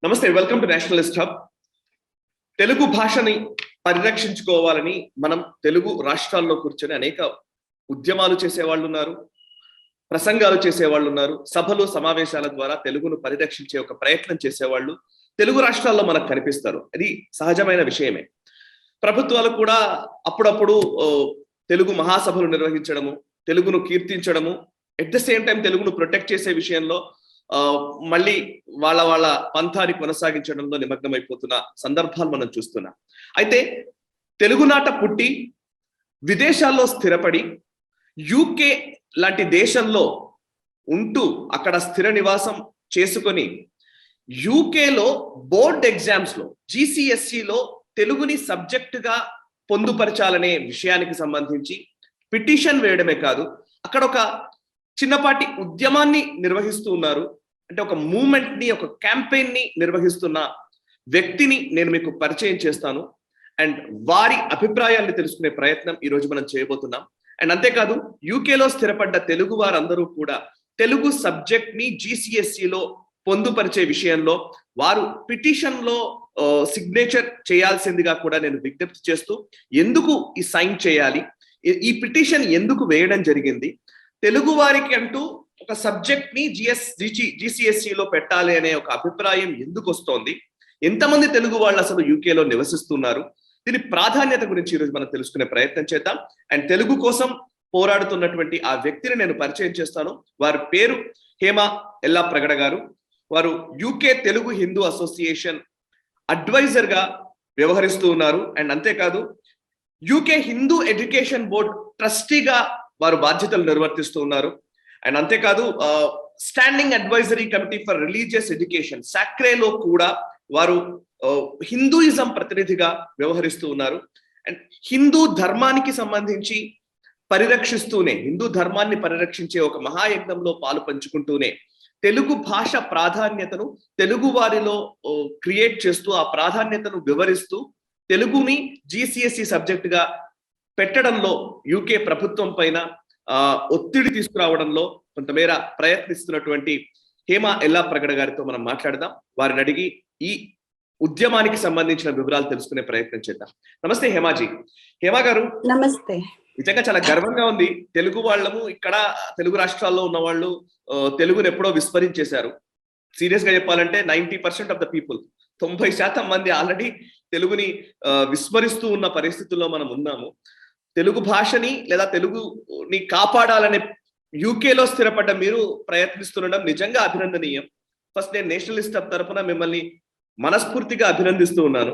నమస్తే, welcome to Nationalist hub. Telugu భాషని పరిరక్షించుకోవాలని మనం తెలుగు రాష్ట్రాల్లో కూర్చొని అనేక ఉద్యమాలు చేసేవాళ్ళు ఉన్నారు, ప్రసంగాలు చేసేవాళ్ళు ఉన్నారు, సభలు సమావేశాల ద్వారా తెలుగును పరిరక్షించే ఒక ప్రయత్నం చేసేవాళ్ళు తెలుగు రాష్ట్రాల్లో మనకు కనిపిస్తారు. అది సహజమైన విషయమే. ప్రభుత్వాలు కూడా అప్పుడప్పుడు తెలుగు మహాసభలు నిర్వహించడము, తెలుగును కీర్తించడము, ఎట్ ద సేమ్ టైం తెలుగును ప్రొటెక్ట్ చేసే విషయంలో మళ్ళీ వాళ్ళ పంథాన్ని కొనసాగించడంలో నిమగ్నమైపోతున్న సందర్భాలు మనం చూస్తున్నాం. అయితే తెలుగునాట పుట్టి విదేశాల్లో స్థిరపడి యూకే లాంటి దేశంలో ఉంటూ అక్కడ స్థిర నివాసం చేసుకొని యూకేలో బోర్డ్ ఎగ్జామ్స్ లో GCSEలో తెలుగుని సబ్జెక్టుగా పొందుపరచాలనే విషయానికి సంబంధించి పిటిషన్ వేయడమే కాదు, అక్కడ ఒక చిన్నపాటి ఉద్యమాన్ని నిర్వహిస్తూ ఉన్నారు. అంటే ఒక మూవ్మెంట్ ని, ఒక క్యాంపెయిన్ ని నిర్వహిస్తున్న వ్యక్తిని నేను మీకు పరిచయం చేస్తాను. అండ్ వారి అభిప్రాయాన్ని తెలుసుకునే ప్రయత్నం ఈ రోజు మనం చేయబోతున్నాం. అండ్ అంతేకాదు, యూకేలో స్థిరపడ్డ తెలుగు వారందరూ కూడా తెలుగు సబ్జెక్ట్ ని GCSEలో పొందుపరిచే విషయంలో వారు పిటిషన్ లో సిగ్నేచర్ చేయాల్సిందిగా కూడా నేను విజ్ఞప్తి చేస్తూ, ఎందుకు ఈ సైన్ చేయాలి, ఈ పిటిషన్ ఎందుకు వేయడం జరిగింది, తెలుగు వారికి అంటూ ఒక సబ్జెక్ట్ ని GCSEలో పెట్టాలి అనే ఒక అభిప్రాయం ఎందుకు వస్తోంది, ఎంతమంది తెలుగు వాళ్ళు అసలు యూకేలో నివసిస్తున్నారు, దీని ప్రాధాన్యత గురించి ఈరోజు మనం తెలుసుకునే ప్రయత్నం చేద్దాం. అండ్ తెలుగు కోసం పోరాడుతున్నటువంటి ఆ వ్యక్తిని నేను పరిచయం చేస్తాను. వారి పేరు హేమ ఎల్లాప్రగడ గారు. వారు UK Telugu Hindu association adviser గా వ్యవహరిస్తూ ఉన్నారు. అండ్ అంతేకాదు, యూకే హిందూ ఎడ్యుకేషన్ బోర్డ్ ట్రస్టీగా వారు బాధ్యతలు నిర్వర్తిస్తూ ఉన్నారు. అండ్ అంతేకాదు, standing advisory committee for religious education సాక్రేలో కూడా వారు హిందూయిజం ప్రతినిధిగా వ్యవహరిస్తూ ఉన్నారు. అండ్ హిందూ ధర్మానికి సంబంధించి హిందూ ధర్మాన్ని పరిరక్షించే ఒక మహాయజ్ఞంలో పాలు పంచుకుంటూనే తెలుగు భాష ప్రాధాన్యతను తెలుగు వారిలో క్రియేట్ చేస్తూ, ఆ ప్రాధాన్యతను వివరిస్తూ తెలుగుని GCSE సబ్జెక్ట్ గా పెట్టడంలో యూకే ప్రభుత్వం పైన ఒత్తిడి తీసుకురావడంలో కొంతమేర ప్రయత్నిస్తున్నటువంటి హేమ ఎల్లాప్రగడ గారితో మనం మాట్లాడదాం. వారిని అడిగి ఈ ఉద్యమానికి సంబంధించిన వివరాలు తెలుసుకునే ప్రయత్నం చేద్దాం. నమస్తే హేమాజీ. హేమ గారు, నమస్తే. నిజంగా చాలా గర్వంగా ఉంది. తెలుగు వాళ్ళము ఇక్కడ తెలుగు రాష్ట్రాల్లో ఉన్న వాళ్ళు తెలుగును ఎప్పుడో విస్మరించేశారు. సీరియస్ గా చెప్పాలంటే 90% ఆఫ్ ద పీపుల్, 90% మంది ఆల్రెడీ తెలుగుని విస్మరిస్తూ ఉన్న పరిస్థితుల్లో మనం ఉన్నాము. తెలుగు భాషని లేదా తెలుగుని కాపాడాలనే యూకేలో స్థిరపడ్డ మీరు ప్రయత్నిస్తుండడం నిజంగా అభినందనీయం. ఫస్ట్ నేను నేషనలిస్ట్ హబ్ తరఫున మిమ్మల్ని మనస్ఫూర్తిగా అభినందిస్తూ ఉన్నాను.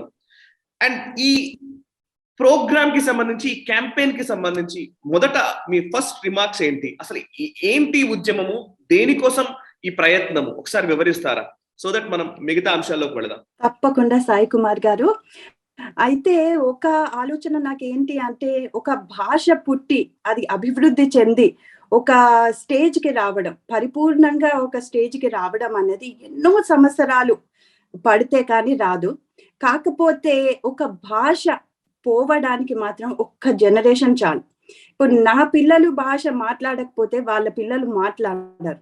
అండ్ ఈ ప్రోగ్రామ్ కి సంబంధించి, ఈ క్యాంపెయిన్ కి సంబంధించి మొదట మీ ఫస్ట్ రిమార్క్స్ ఏంటి? అసలు ఏంటి ఉద్యమము, దేనికోసం ఈ ప్రయత్నము ఒకసారి వివరిస్తారా, సో దట్ మనం మిగతా అంశాల్లోకి వెళదాం. తప్పకుండా సాయి కుమార్ గారు. అయితే ఒక ఆలోచన నాకేంటి అంటే, ఒక భాష పుట్టి అది అభివృద్ధి చెంది ఒక స్టేజ్ కి రావడం, పరిపూర్ణంగా ఒక స్టేజ్ కి రావడం అనేది ఎన్నో సంవత్సరాలు పడితే కానీ రాదు. కాకపోతే ఒక భాష పోవడానికి మాత్రం ఒక్క జనరేషన్ చాలు. ఇప్పుడు నా పిల్లలు భాష మాట్లాడకపోతే వాళ్ళ పిల్లలు మాట్లాడరు.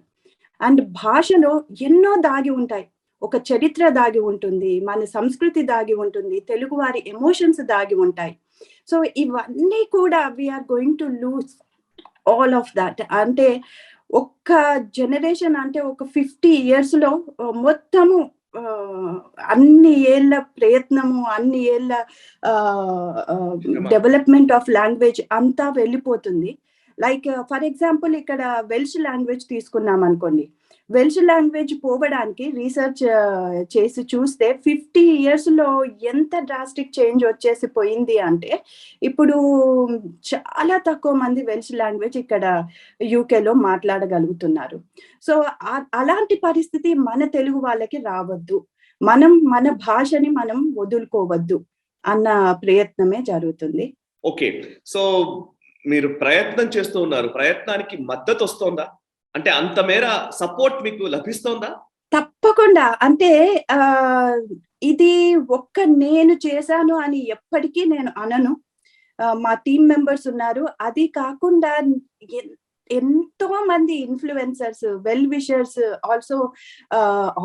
అండ్ భాషలో ఎన్నో దాగి ఉంటాయి. ఒక చరిత్ర దాగి ఉంటుంది, మన సంస్కృతి దాగి ఉంటుంది, తెలుగు వారి ఎమోషన్స్ దాగి ఉంటాయి. సో ఇవన్నీ కూడా we're going to lose all of that. అంటే ఒక్క జనరేషన్ అంటే ఒక 50 years లో మొత్తము అన్ని ఏళ్ళ ప్రయత్నము, అన్ని ఏళ్ళ డెవలప్మెంట్ ఆఫ్ లాంగ్వేజ్ అంతా వెళ్ళిపోతుంది. లైక్ ఫర్ ఎగ్జాంపుల్, ఇక్కడ వెల్ష్ లాంగ్వేజ్ తీసుకున్నాం అనుకోండి. వెల్ష్ లాంగ్వేజ్ పోవడానికి రీసెర్చ్ చేసి చూస్తే 50 years లో ఎంత డ్రాస్టిక్ చేంజ్ వచ్చేసి పోయింది అంటే, ఇప్పుడు చాలా తక్కువ మంది వెల్ష్ లాంగ్వేజ్ ఇక్కడ యూకేలో మాట్లాడగలుగుతున్నారు. సో అలాంటి పరిస్థితి మన తెలుగు వాళ్ళకి రావద్దు, మన భాషని మనం వదులుకోవద్దు అన్న ప్రయత్నమే జరుగుతుంది. ఓకే, సో మీరు ప్రయత్నం చేస్తూ ఉన్నారు, ప్రయత్నానికి మద్దతు వస్తోందా? అంటే అంత మేర సపోర్ట్ మీకు లభిస్తోందా? తప్పకుండా. అంటే ఇది నేను చేశాను అని ఎప్పటికీ నేను అనను. మా టీం మెంబర్స్ ఉన్నారు. అది కాకుండా ఎంతో మంది influencers, well wishers, also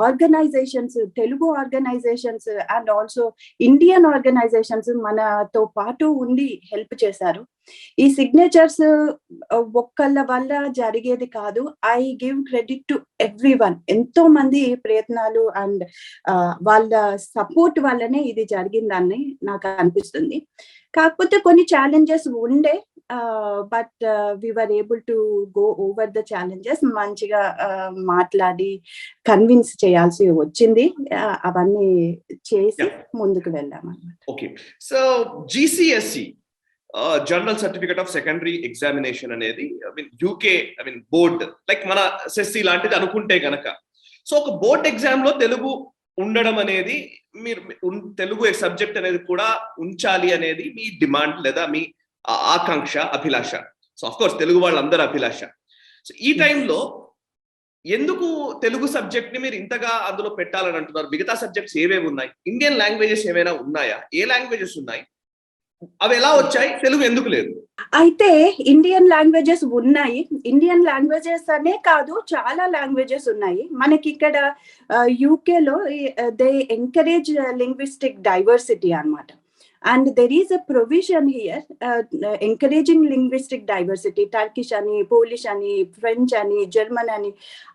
organizations, Telugu organizations and also Indian organizations మనతో పాటు ఉండి హెల్ప్ చేశారు. ఈ సిగ్నేచర్స్ ఒక్కళ్ళ వల్ల జరిగేది కాదు. I give credit to everyone. ఎంతో మంది ప్రయత్నాలు అండ్ వాళ్ళ సపోర్ట్ వల్లనే ఇది జరిగిందని నాకు అనిపిస్తుంది. కాకపోతే కొన్ని ఛాలెంజెస్ ఉండే, but we were able to go over the challenges. మంచిగా మాట్లాడి కన్విన్స్ చేయాల్సి వచ్చింది. అవన్నీ చేసి ముందుకు వెళ్ళామన్నమాట. Okay, so GCSE general certificate of secondary examination అనేది యూకే బోర్డ్ లైక్ మన SSC లాంటిది అనుకుంటే గనక, సో ఒక బోర్డ్ ఎగ్జామ్ లో తెలుగు ఉండడం అనేది మీరు తెలుగు సబ్జెక్ట్ అనేది కూడా ఉంచాలి అనేది మీ డిమాండ్ లేదా మీ ఆకాంక్ష, అభిలాష. సో ఆఫ్ కోర్స్ తెలుగు వాళ్ళందరూ అభిలాష. సో ఈ టైంలో ఎందుకు తెలుగు సబ్జెక్ట్ ని మీరు ఇంతగా అందులో పెట్టాలని అంటున్నారు? మిగతా సబ్జెక్ట్స్ ఏవేవి ఉన్నాయి? ఇండియన్ లాంగ్వేజెస్ ఏమైనా ఉన్నాయా? ఏ లాంగ్వేజెస్ ఉన్నాయి? అవి ఎలా వచ్చాయి? తెలుగు ఎందుకు లేదు? అయితే ఇండియన్ లాంగ్వేజెస్ ఉన్నాయి. ఇండియన్ లాంగ్వేజెస్ అనే కాదు, చాలా లాంగ్వేజెస్ ఉన్నాయి మనకి ఇక్కడ. యూకేలో దే ఎంకరేజ్ లింగ్విస్టిక్ డైవర్సిటీ అన్నమాట. And there is a provision here encouraging linguistic diversity. Turkish ani, Polish ani, French ani, German ani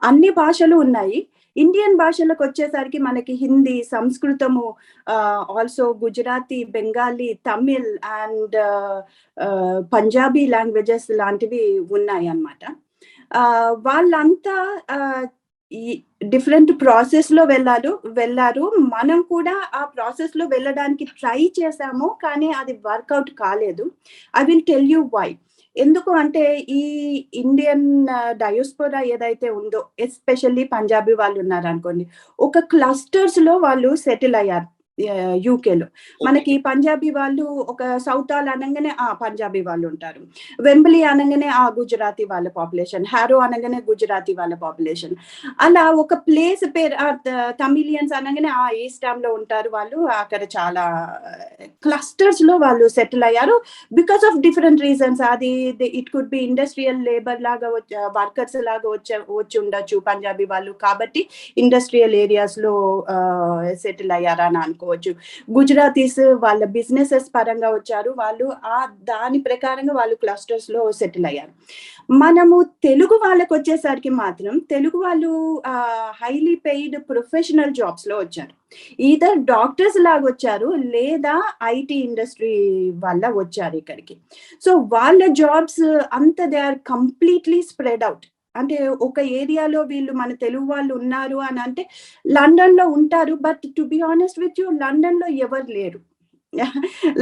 అన్ని భాషలు ఉన్నాయి. ఇండియన్ భాషలకు వచ్చేసరికి మనకి హిందీ, సంస్కృతము, also Gujarati, Bengali, Tamil and Punjabi languages లాంటివి ఉన్నాయి అన్నమాట. వాళ్ళంతా ఈ డిఫరెంట్ ప్రాసెస్ లో వెళ్ళారు. మనం కూడా ఆ ప్రాసెస్ లో వెళ్ళడానికి ట్రై చేసాము, కానీ అది వర్కౌట్ కాలేదు. I will tell you why. ఎందుకు అంటే ఈ ఇండియన్ డయోస్పోరా ఏదైతే ఉందో, ఎస్పెషల్లీ పంజాబీ వాళ్ళు ఉన్నారు అనుకోండి, ఒక క్లస్టర్స్ లో వాళ్ళు సెటిల్ అయ్యారు యూకేలో. మనకి పంజాబీ వాళ్ళు ఒక సౌత్ ఆల్ అనగానే పంజాబీ వాళ్ళు ఉంటారు, వెంబలీ అనగానే గుజరాతీ వాళ్ళ పాపులేషన్, హారో అనగానే గుజరాతీ వాళ్ళ పాపులేషన్. అలా ఒక ప్లేస్ పేరు తమిళియన్స్ అనగానే ఈస్టామ్ లో ఉంటారు వాళ్ళు. అక్కడ చాలా క్లస్టర్స్ లో వాళ్ళు సెటిల్ అయ్యారు బికాస్ ఆఫ్ డిఫరెంట్ రీజన్స్. అది it could be industrial labour లాగా, వర్కర్స్ లాగా వచ్చి ఉండొచ్చు పంజాబీ వాళ్ళు, కాబట్టి ఇండస్ట్రియల్ ఏరియాస్ లో సెటిల్ అయ్యారా అని అనుకోవచ్చు. గుజరాతీస్ వాళ్ళ బిజినెసెస్ పరంగా వచ్చారు, వాళ్ళు దాని ప్రకారంగా వాళ్ళు క్లస్టర్స్ లో సెటిల్ అయ్యారు. మనము తెలుగు వాళ్ళకి వచ్చేసరికి మాత్రం తెలుగు వాళ్ళు హైలీ పెయిడ్ ప్రొఫెషనల్ జాబ్స్ లో వచ్చారు. ఈదర్ డాక్టర్స్ లాగా వచ్చారు, లేదా IT ఇండస్ట్రీ వల్ల వచ్చారు ఇక్కడికి. సో వాళ్ళ జాబ్స్ అంతా they are completely spread out. అంటే ఒక ఏరియాలో వీళ్ళు మన తెలుగు వాళ్ళు ఉన్నారు అని అంటే లండన్ లో ఉంటారు, but to be honest with you, London లో ఎవరు లేరు.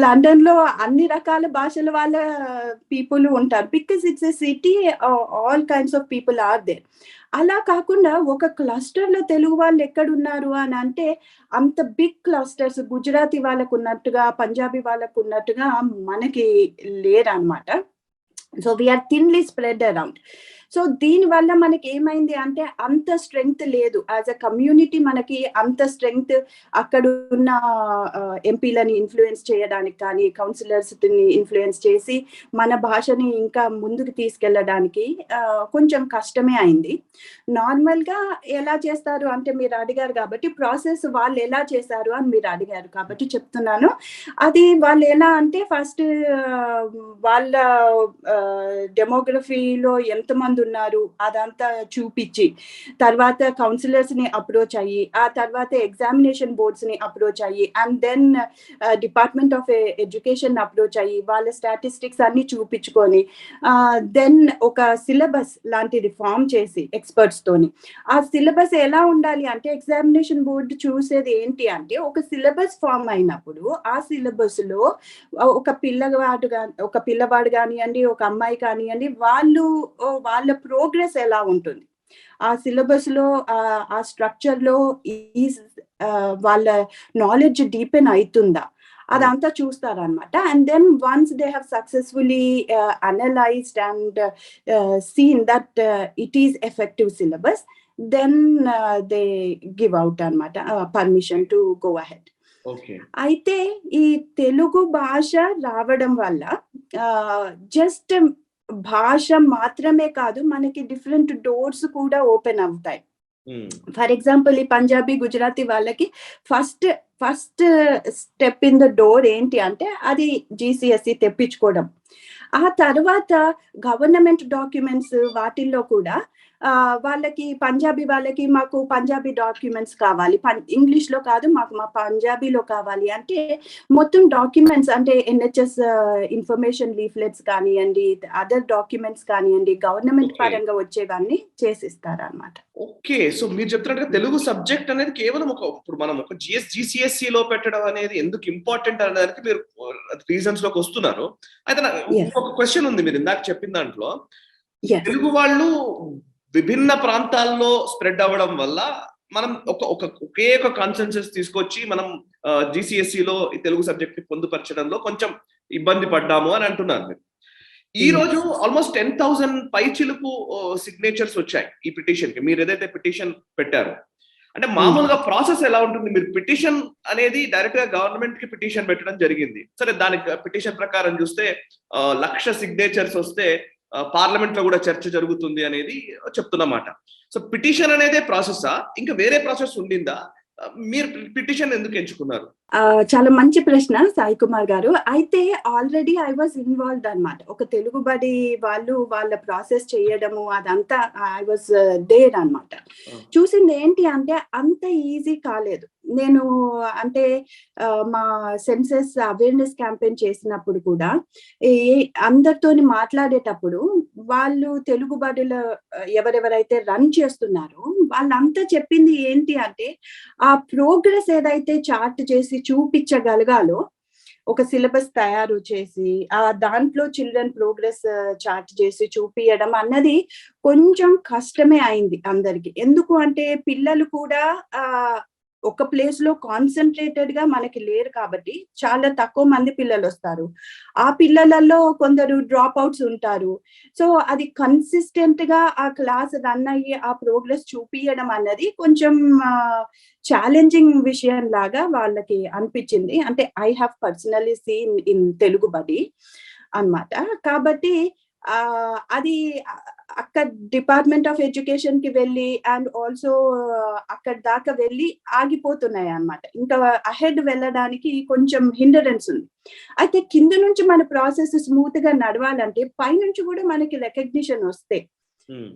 లండన్ లో అన్ని రకాల భాషల వాళ్ళ పీపుల్ ఉంటారు, because it's a city, all kinds of people are there. అలా కాకుండా ఒక క్లస్టర్ లో తెలుగు వాళ్ళు ఎక్కడున్నారు అని అంటే అంత బిగ్ క్లస్టర్స్ గుజరాతీ వాళ్ళకు ఉన్నట్టుగా, పంజాబీ వాళ్ళకు ఉన్నట్టుగా మనకి లేరన్నమాట. So we are thinly spread around. So దీనివల్ల మనకి ఏమైంది అంటే అంత స్ట్రెంగ్త్ లేదు. యాజ్ అ కమ్యూనిటీ మనకి అంత స్ట్రెంగ్త్ అక్కడ ఉన్న ఎంపీలని ఇన్ఫ్లుయెన్స్ చేయడానికి కానీ, కౌన్సిలర్స్ ఇన్ఫ్లుయెన్స్ చేసి మన భాషని ఇంకా ముందుకు తీసుకెళ్ళడానికి కొంచెం కష్టమే అయింది. నార్మల్గా ఎలా చేస్తారు అంటే, మీరు అడిగారు కాబట్టి ప్రాసెస్ వాళ్ళు ఎలా చేశారు అని మీరు అడిగారు కాబట్టి చెప్తున్నాను. అది వాళ్ళు ఎలా అంటే, ఫస్ట్ వాళ్ళ డెమోగ్రఫీలో ఎంతమంది ఉన్నారు అదంతా చూపించి, తర్వాత కౌన్సిలర్స్ ని అప్రోచ్ అయ్యి, ఆ తర్వాత ఎగ్జామినేషన్ బోర్డ్స్ ని అప్రోచ్ అయ్యి, and then department of education approach అయ్యి వాళ్ళ స్టాటిస్టిక్స్ అన్ని చూపించుకొని, దెన్ ఒక సిలబస్ లాంటిది ఫామ్ చేసి ఎక్స్పర్ట్స్ తోని, ఆ సిలబస్ ఎలా ఉండాలి అంటే, ఎగ్జామినేషన్ బోర్డు చూసేది ఏంటి అంటే, ఒక సిలబస్ ఫామ్ అయినప్పుడు ఆ సిలబస్ లో ఒక పిల్లవాడు కానివ్వండి, ఒక అమ్మాయి కానివ్వండి, వాళ్ళ ప్రోగ్రెస్ ఎలా ఉంటుంది, ఆ సిలబస్ లో ఆ స్ట్రక్చర్ లో వాళ్ళ నాలెడ్జ్ డీపెన్ అవుతుందా, అదంతా చూస్తారనమాట. And then once they have successfully analysed and seen that it is effective syllabus, then they give out అనమాట పర్మిషన్ టు గో అహెడ్. అయితే ఈ తెలుగు భాష రావడం వల్ల జస్ట్ భాష మాత్రమే కాదు, మనకి డిఫరెంట్ డోర్స్ కూడా ఓపెన్ అవుతాయి. ఫర్ ఎగ్జాంపుల్ ఈ పంజాబీ, గుజరాతీ వాళ్ళకి first step in the door ఏంటి అంటే అది GCSE తెప్పించుకోవడం. ఆ తర్వాత గవర్నమెంట్ డాక్యుమెంట్స్ వాటిల్లో కూడా వాళ్ళకి పంజాబీ వాళ్ళకి మాకు పంజాబీ డాక్యుమెంట్స్ కావాలి, ఇంగ్లీష్లో కాదు మాకు మా పంజాబీలో కావాలి అంటే మొత్తం డాక్యుమెంట్స్ అంటే NHS ఇన్ఫర్మేషన్ లీఫ్లెట్స్ కానివ్వండి, అదర్ డాక్యుమెంట్స్ కానివ్వండి, గవర్నమెంట్ పరంగా వచ్చేవన్నీ చేసిస్తారు అన్నమాట. ఓకే, సో మీరు చెప్తున్నట్టుగా తెలుగు సబ్జెక్ట్ అనేది కేవలం ఇప్పుడు మనం ఒక GCSE లో పెట్టడం అనేది ఎందుకు ఇంపార్టెంట్ అనేదానికి మీరు రీజన్స్ లోకి వస్తున్నారు. అయితే ఒక క్వశ్చన్ ఉంది, మీరు ఇందాక చెప్పిన దాంట్లో తెలుగు వాళ్ళు విభిన్న ప్రాంతాల్లో స్ప్రెడ్ అవ్వడం వల్ల మనం ఒకే ఒక కాన్సెన్సస్ తీసుకొచ్చి మనం GCSE లో ఈ తెలుగు సబ్జెక్ట్ ని పొందుపరచడంలో కొంచెం ఇబ్బంది పడ్డాము అని అంటున్నారు మీరు. ఈ రోజు ఆల్మోస్ట్ 10,000 పైచిలుకు సిగ్నేచర్స్ వచ్చాయి ఈ పిటిషన్ కి. మీరు ఏదైతే పిటిషన్ పెట్టారో అంటే మామూలుగా ప్రాసెస్ ఎలా ఉంటుంది? మీరు పిటిషన్ అనేది డైరెక్ట్ గా గవర్నమెంట్ కి పిటిషన్ పెట్టడం జరిగింది. సరే, దానికి పిటిషన్ ప్రకారం చూస్తే 1,00,000 సిగ్నేచర్స్ వస్తే పార్లమెంట్ లో కూడా చర్చ జరుగుతుంది అనేది చెప్తున్నమాట. సో పిటిషన్ అనేదే ప్రాసెసా, ఇంకా వేరే ప్రాసెస్ ఉండిందా? మీరు పిటిషన్ ఎందుకు ఎంచుకున్నారు? చాలా మంచి ప్రశ్న సాయి కుమార్ గారు. అయితే ఆల్రెడీ ఐ వాజ్ ఇన్వాల్వ్డ్ అన్నమాట. ఒక తెలుగుబడి వాళ్ళు వాళ్ళ ప్రాసెస్ చేయడము అదంతా ఐ వాజ్ దేర్ అన్నమాట. చూసింది ఏంటి అంటే అంత ఈజీ కాలేదు. నేను అంటే మా సెన్సెస్ అవేర్నెస్ క్యాంపెయిన్ చేసినప్పుడు కూడా అందరితోని మాట్లాడేటప్పుడు వాళ్ళు తెలుగుబడిలో ఎవరెవరైతే రన్ చేస్తున్నారో వాళ్ళంతా చెప్పింది ఏంటి అంటే ఆ ప్రోగ్రెస్ ఏదైతే చార్ట్ చేసి చూపించగలగాలో, ఒక సిలబస్ తయారు చేసి దాంట్లో చిల్డ్రన్ ప్రోగ్రెస్ చార్ట్ చేసి చూపించడం అన్నది కొంచెం కష్టమే అయింది అందరికి. ఎందుకు అంటే పిల్లలు కూడా ఒక ప్లేస్ లో కాన్సన్ట్రేటెడ్ గా మనకి లేరు కాబట్టి చాలా తక్కువ మంది పిల్లలు వస్తారు. ఆ పిల్లలలో కొందరు డ్రాప్ అవుట్స్ ఉంటారు. సో అది కన్సిస్టెంట్ గా ఆ క్లాస్ రన్ అయ్యి ఆ ప్రోగ్రెస్ చూపించడం అన్నది కొంచెం ఛాలెంజింగ్ విషయం లాగా వాళ్ళకి అనిపించింది. అంటే I have personally seen in Telugubadi అన్నమాట. కాబట్టి అది అక్కడ డిపార్ట్మెంట్ ఆఫ్ ఎడ్యుకేషన్ కి వెళ్ళి అండ్ ఆల్సో అక్కడ దాకా వెళ్ళి ఆగిపోతున్నాయి అన్నమాట. ఇంకా అహెడ్ వెళ్ళడానికి కొంచెం హిండరెన్స్ ఉంది. అయితే కింద నుంచి మన ప్రాసెస్ స్మూత్ గా నడవాలంటే పైనుంచి కూడా మనకి రికగ్నిషన్ వస్తే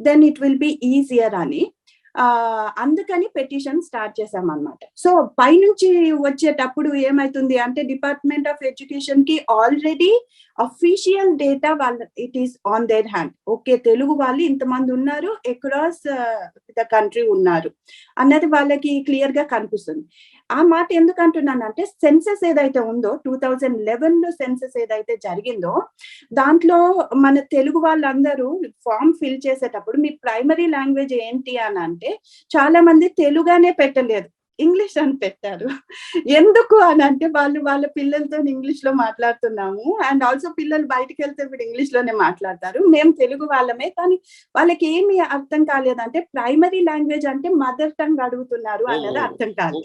then it will be easier అని అందుకని పెటిషన్ స్టార్ట్ చేసామన్నమాట. సో పైనుంచి వచ్చేటప్పుడు ఏమైతుంది అంటే డిపార్ట్మెంట్ ఆఫ్ ఎడ్యుకేషన్ కి ఆల్రెడీ అఫీషియల్ డేటా వాళ్ళ it is on their hand. Okay, Telugu వాళ్ళు ఇంతమంది ఉన్నారు, అక్రాస్ ద కంట్రీ ఉన్నారు అన్నది వాళ్ళకి క్లియర్ గా కనిపిస్తుంది. ఆ మాట ఎందుకు అంటున్నానంటే సెన్సెస్ ఏదైతే ఉందో 2011 లో సెన్సెస్ ఏదైతే జరిగిందో దాంట్లో మన తెలుగు వాళ్ళందరూ ఫామ్ ఫిల్ చేసేటప్పుడు మీ ప్రైమరీ లాంగ్వేజ్ ఏంటి అని అంటే చాలా మంది తెలుగానే పెట్టలేదు, ఇంగ్లీష్ అని పెట్టారు. ఎందుకు అని అంటే వాళ్ళ పిల్లలతో ఇంగ్లీష్ లో మాట్లాడుతున్నాము అండ్ ఆల్సో పిల్లలు బయటకు వెళ్తే ఇప్పుడు ఇంగ్లీష్ లోనే మాట్లాడతారు, మేము తెలుగు వాళ్ళమే. కానీ వాళ్ళకి ఏమి అర్థం కాలేదంటే ప్రైమరీ లాంగ్వేజ్ అంటే మదర్ టంగ్ అడుగుతున్నారు అన్నది అర్థం కాదు.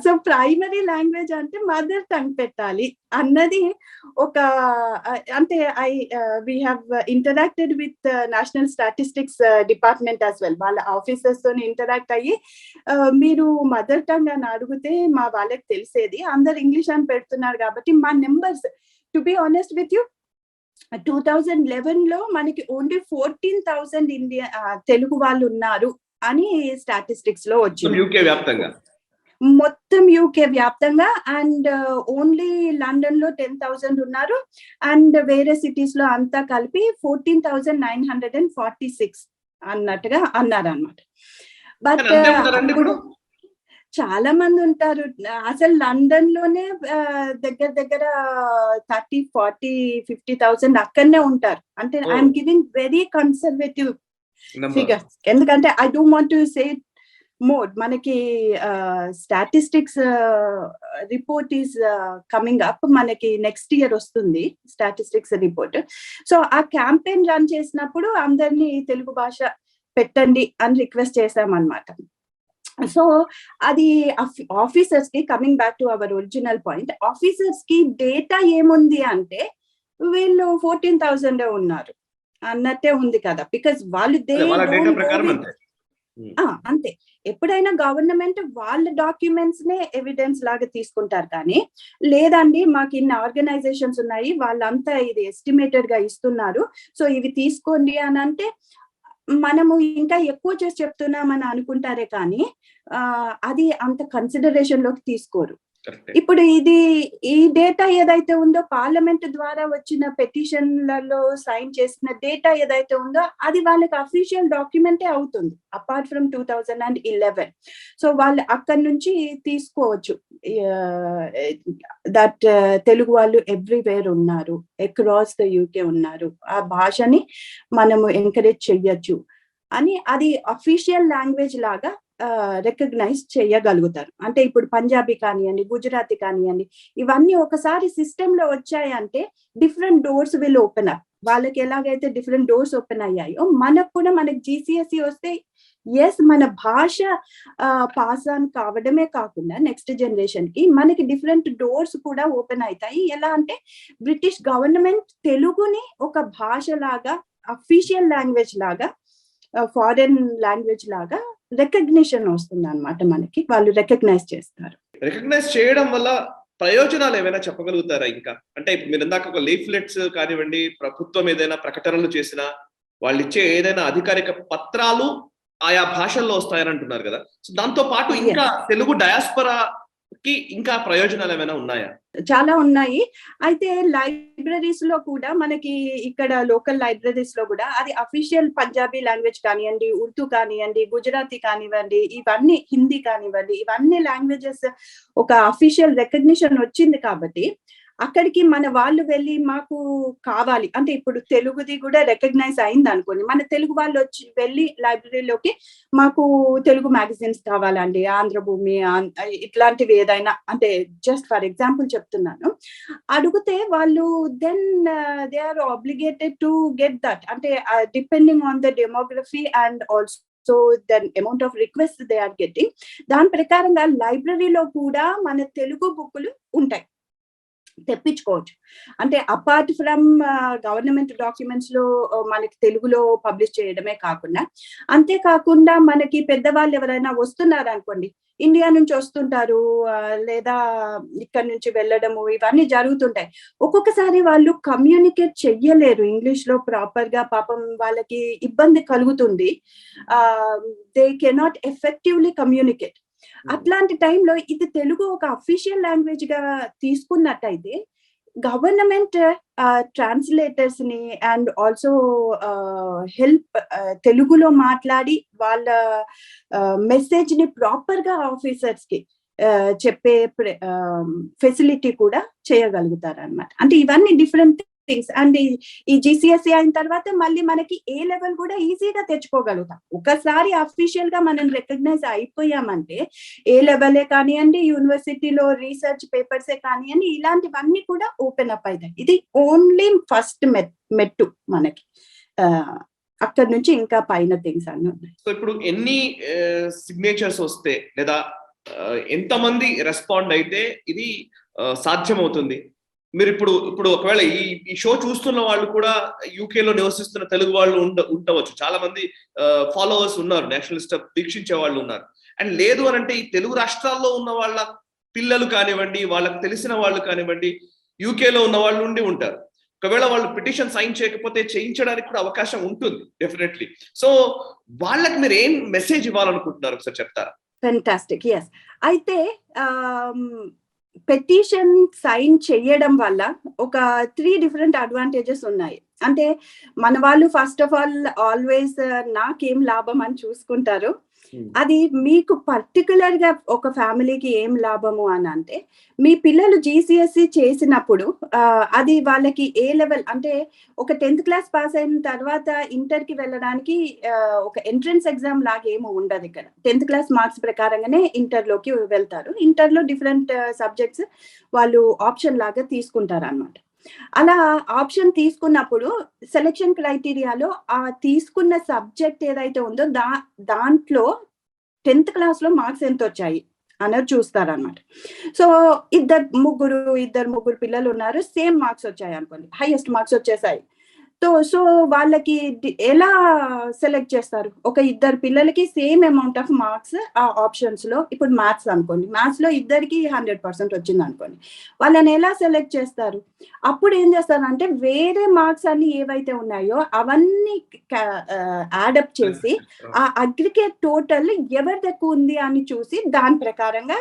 సో ప్రైమరీ లాంగ్వేజ్ అంటే మదర్ టంగ్ పెట్టాలి అన్నది ఒక అంటే we have interacted with national statistics department as well. వాళ్ళ ఆఫీసర్స్ తో ఇంటరాక్ట్ అయ్యి మీరు మదర్ టంగ్ అని అడిగితే మా వాళ్ళకి తెలిసేది, అందరు ఇంగ్లీష్ అని పెడుతున్నారు కాబట్టి మా numbers to be honest with you 2011 లో మనకి ఓన్లీ 14,000 ఇండియా తెలుగు వాళ్ళు ఉన్నారు అని స్టాటిస్టిక్స్ లో వచ్చింది మొత్తం యూకే వ్యాప్తంగా. అండ్ ఓన్లీ లండన్ లో 10,000 ఉన్నారు అండ్ వేరే సిటీస్ లో అంతా కలిపి 14,946 అన్నట్టుగా అన్నారు అన్నమాట. బట్ ఇప్పుడు చాలా మంది ఉంటారు అసలు లండన్ లోనే దగ్గర 30, 40, 50,000 అక్కడనే ఉంటారు. అంటే I'm giving very conservative figures ఎందుకంటే I don't want to say more. మనకి statistics report is coming up, మనకి నెక్స్ట్ ఇయర్ వస్తుంది స్టాటిస్టిక్స్ రిపోర్ట్. సో ఆ క్యాంపెయిన్ రన్ చేసినప్పుడు అందరినీ తెలుగు భాష పెట్టండి అని రిక్వెస్ట్ చేశామన్నమాట. సో అది ఆఫీసర్స్ కి, coming back to our original point, officers కి డేటా ఏముంది అంటే వీళ్ళు 14,000 ఉన్నారు అన్నట్టే ఉంది కదా, బికాస్ వాళ్ళు వాళ్ళ డేటా ప్రకారం అంతే. అంతే. ఎప్పుడైనా గవర్నమెంట్ వాళ్ళ డాక్యుమెంట్స్ నే ఎవిడెన్స్ లాగా తీసుకుంటారు, కానీ లేదండి మాకు ఇన్ని ఆర్గనైజేషన్స్ ఉన్నాయి, వాళ్ళంతా ఇది ఎస్టిమేటెడ్ గా ఇస్తున్నారు, సో ఇవి తీసుకోండి అని అంటే మనము ఇంకా ఎక్కువ చేసి చెప్తున్నామని అనుకుంటారే కానీ అది అంత కన్సిడరేషన్ లోకి తీసుకోరు. ఇప్పుడు ఈ డేటా ఏదైతే ఉందో పార్లమెంట్ ద్వారా వచ్చిన పెటిషన్లలో సైన్ చేసిన డేటా ఏదైతే ఉందో అది వాళ్ళకి అఫీషియల్ డాక్యుమెంటే అవుతుంది అపార్ట్ ఫ్రమ్ 2011. సో వాళ్ళు అక్కడి నుంచి తీసుకోవచ్చు దట్ తెలుగు వాళ్ళు ఎవ్రీవేర్ ఉన్నారు, అక్రాస్ ద యూకే ఉన్నారు, ఆ భాషని మనము ఎంకరేజ్ చెయ్యొచ్చు అని అది అఫీషియల్ లాంగ్వేజ్ లాగా రికగ్నైజ్ చేయగలుగుతారు. అంటే ఇప్పుడు పంజాబీ కానివ్వండి, గుజరాతీ కానివ్వండి, ఇవన్నీ ఒకసారి సిస్టమ్ లో వచ్చాయంటే different doors will open up. వాళ్ళకి ఎలాగైతే డిఫరెంట్ డోర్స్ ఓపెన్ అయ్యాయో మనకు కూడా, మనకి GCSE వస్తే ఎస్ మన భాష పాస్ ఆన్ కావడమే కాకుండా నెక్స్ట్ జనరేషన్ కి మనకి డిఫరెంట్ డోర్స్ కూడా ఓపెన్ అవుతాయి. ఎలా అంటే బ్రిటిష్ గవర్నమెంట్ తెలుగుని ఒక భాష లాగా, అఫీషియల్ లాంగ్వేజ్ లాగా, ఫారెన్ లాంగ్వేజ్ లాగా రికగ్నిషన్ వస్తుంది అన్నమాట. మనకి వాళ్ళు రికగ్నైజ్ చేస్తారు. రికగ్నైజ్ చేయడం వల్ల ప్రయోజనాలు ఏమైనా చెప్పగలుగుతారా? ఇంకా అంటే ఇప్పుడు మీరు ఇందాక ఒక లీఫ్లెట్స్ కానివ్వండి, ప్రభుత్వం ఏదైనా ప్రకటనలు చేసినా, వాళ్ళు ఇచ్చే ఏదైనా అధికారిక పత్రాలు ఆయా భాషల్లో వస్తాయని అంటున్నారు కదా, సో దాంతో పాటు ఇంకా తెలుగు డయాస్పరాకి ఇంకా ప్రయోజనాలు ఏమైనా ఉన్నాయా? చాలా ఉన్నాయి. అయితే లైబ్రరీస్ లో కూడా మనకి ఇక్కడ లోకల్ లైబ్రరీస్ లో కూడా అది అఫీషియల్ పంజాబీ లాంగ్వేజ్ కానివ్వండి, ఉర్దూ కానివ్వండి, గుజరాతీ కానివ్వండి, ఇవన్నీ హిందీ కానివ్వండి, ఇవన్నీ లాంగ్వేజెస్ ఒక అఫీషియల్ రికగ్నిషన్ వచ్చింది కాబట్టి అక్కడికి మన వాళ్ళు వెళ్ళి మాకు కావాలి అంటే, ఇప్పుడు తెలుగుది కూడా రికగ్నైజ్ అయింది అనుకోండి, మన తెలుగు వాళ్ళు వచ్చి వెళ్ళి లైబ్రరీలోకి మాకు తెలుగు మ్యాగజైన్స్ కావాలండి, ఆంధ్రభూమి ఇట్లాంటివి ఏదైనా, అంటే జస్ట్ ఫర్ ఎగ్జాంపుల్ చెప్తున్నాను, అడిగితే వాళ్ళు then they are obligated to get that. అంటే depending on the demography and also so then amount of request they are getting, దాని ప్రకారంగా లైబ్రరీలో కూడా మన తెలుగు బుక్కులు ఉంటాయి, తెప్పించుకోవచ్చు. అంటే అపార్ట్ ఫ్రమ్ గవర్నమెంట్ డాక్యుమెంట్స్ లో మనకి తెలుగులో పబ్లిష్ చేయడమే కాకుండా, అంతేకాకుండా మనకి పెద్దవాళ్ళు ఎవరైనా వస్తున్నారు అనుకోండి, ఇండియా నుంచి వస్తుంటారు లేదా ఇక్కడ నుంచి వెళ్ళడము, ఇవన్నీ జరుగుతుంటాయి. ఒక్కొక్కసారి వాళ్ళు కమ్యూనికేట్ చెయ్యలేరు ఇంగ్లీష్ లో ప్రాపర్ గా, పాపం వాళ్ళకి ఇబ్బంది కలుగుతుంది, దే కెనాట్ ఎఫెక్టివ్లీ కమ్యూనికేట్. అట్లాంటి టైంలో ఇది తెలుగు ఒక అఫీషియల్ లాంగ్వేజ్ గా తీసుకున్నట్టయితే గవర్నమెంట్ ట్రాన్స్లేటర్స్ ని అండ్ ఆల్సో హెల్ప్ తెలుగులో మాట్లాడి వాళ్ళ మెసేజ్ ని ప్రాపర్ గా ఆఫీసర్స్ కి చెప్పే ఫెసిలిటీ కూడా చేయగలుగుతారు అన్నమాట. అంటే ఇవన్నీ డిఫరెంట్ థింగ్స్. అండ్ ఈ GCSE అయిన తర్వాత మళ్ళీ మనకి ఏ లెవెల్ కూడా ఈజీగా తెచ్చుకోగలుగుతాం. ఒకసారి అఫీషియల్ గా మనం రికగ్నైజ్ అయిపోయామంటే ఏ లెవెలే కానివ్వండి, యూనివర్సిటీలో రీసెర్చ్ పేపర్సే కానివ్వండి, ఇలాంటివన్నీ కూడా ఓపెన్ అప్ అవుతాయి. ఇది ఓన్లీ ఫస్ట్ మెట్టు మనకి, అక్కడి నుంచి ఇంకా పైన థింగ్స్ అన్ని ఉన్నాయి. సో ఇప్పుడు ఎన్ని సిగ్నేచర్స్ వస్తే లేదా ఎంతమంది రెస్పాండ్ అయితే ఇది సాధ్యమవుతుంది? మీరు ఇప్పుడు ఒకవేళ ఈ షో చూస్తున్న వాళ్ళు కూడా యూకేలో నివసిస్తున్న తెలుగు వాళ్ళు ఉండవచ్చు, చాలా మంది ఫాలోవర్స్ ఉన్నారు, నేషనలిస్ట్ వీక్షించే వాళ్ళు ఉన్నారు. అండ్ లేదు అని అంటే ఈ తెలుగు రాష్ట్రాల్లో ఉన్న వాళ్ళ పిల్లలు కానివ్వండి, వాళ్ళకి తెలిసిన వాళ్ళు కానివ్వండి, యూకేలో ఉన్న వాళ్ళు ఉండి ఉంటారు. ఒకవేళ వాళ్ళు పిటిషన్ సైన్ చేయకపోతే చేయించడానికి కూడా అవకాశం ఉంటుంది డెఫినెట్లీ. సో వాళ్ళకి మీరు ఏం మెసేజ్ ఇవ్వాలనుకుంటున్నారు ఒకసారి చెప్తారా? ఫెంటాస్టిక్. ఎస్. అయితే పెటిషన్ సైన్ చేయడం వల్ల ఒక 3 డిఫరెంట్ అడ్వాంటేజెస్ ఉన్నాయి. అంటే మన వాళ్ళు ఫస్ట్ ఆఫ్ ఆల్ ఆల్వేస్ నాకేం లాభం అని చూసుకుంటారు. అది మీకు పర్టికులర్ గా ఒక ఫ్యామిలీకి ఏం లాభము అని అంటే, మీ పిల్లలు GCSE చేసినప్పుడు అది వాళ్ళకి ఏ లెవెల్ అంటే, ఒక 10th క్లాస్ పాస్ అయిన తర్వాత ఇంటర్ కి వెళ్ళడానికి ఒక ఎంట్రన్స్ ఎగ్జామ్ లాగా ఏమో ఉండదు ఇక్కడ. 10th క్లాస్ మార్క్స్ ప్రకారంగానే ఇంటర్ లోకి వెళ్తారు. ఇంటర్ లో డిఫరెంట్ సబ్జెక్ట్స్ వాళ్ళు ఆప్షన్ లాగా తీసుకుంటారు అన్నమాట. అలా ఆప్షన్ తీసుకున్నప్పుడు సెలెక్షన్ క్రైటీరియాలో ఆ తీసుకున్న సబ్జెక్ట్ ఏదైతే ఉందో దాంట్లో 10th క్లాస్లో మార్క్స్ ఎంత వచ్చాయి అన్నది చూస్తారనమాట. సో ఇద్దరు ముగ్గురు పిల్లలు ఉన్నారు, సేమ్ మార్క్స్ వచ్చాయి అనుకోండి, హైయెస్ట్ మార్క్స్ వచ్చేసాయి. సో వాళ్ళకి ఎలా సెలెక్ట్ చేస్తారు? ఒక ఇద్దరు పిల్లలకి సేమ్ అమౌంట్ ఆఫ్ మార్క్స్ ఆ ఆప్షన్స్ లో, ఇప్పుడు మ్యాథ్స్ అనుకోండి, మ్యాథ్స్ లో ఇద్దరికి 100% వచ్చింది అనుకోండి, వాళ్ళని ఎలా సెలెక్ట్ చేస్తారు? అప్పుడు ఏం చేస్తారంటే వేరే మార్క్స్ అన్ని ఏవైతే ఉన్నాయో అవన్నీ యాడప్ చేసి ఆ అగ్రిగేట్ టోటల్ ఎవరిది ఎక్కువ ఉంది అని చూసి దాని ప్రకారంగా